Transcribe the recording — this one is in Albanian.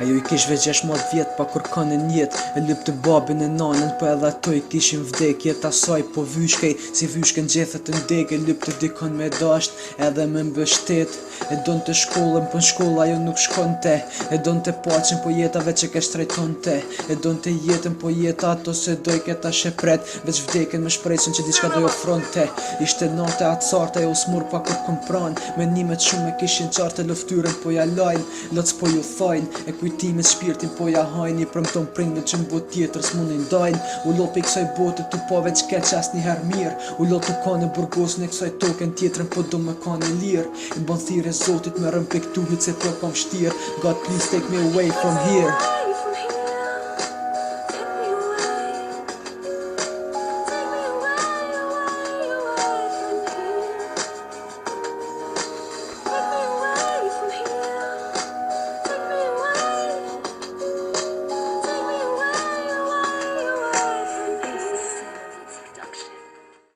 Ajo I kish veç 16 vjet pa kur kanë njet. E lypte babin e nanën, po edhe ato I kishin vdek. Jeta saj po vyshkej, si vyshken gjethet të ndek. E lypte dikon me dasht, edhe me mbështet. E donte shkollën, po n'shkollë ajo nuk shkonte. E donte paqen, po jeta veç e kesh trajtonte. E donte jetën, po jeta ato se doj keta shepret. Veç vdeken me shpresën që diçka do ofronte. Ishte nate acarta, ajo smur pa kur kompran. Menimet shumë e kishin qartë, luftyrën po ja lajn. Loc po ju thajn, e kujtimet shpirtin po ja hajn. I premton prindin që n'bot tjetër s'munin dajn. U lopi kësaj bote tu po veç keq asnjëher mirë. U lot tu ka në burgosën e kësaj token tjetrën po do me ka në lirë. I bon thirrje Zotit me rëm piktuhit se po kam shtirë. God please take me away from here.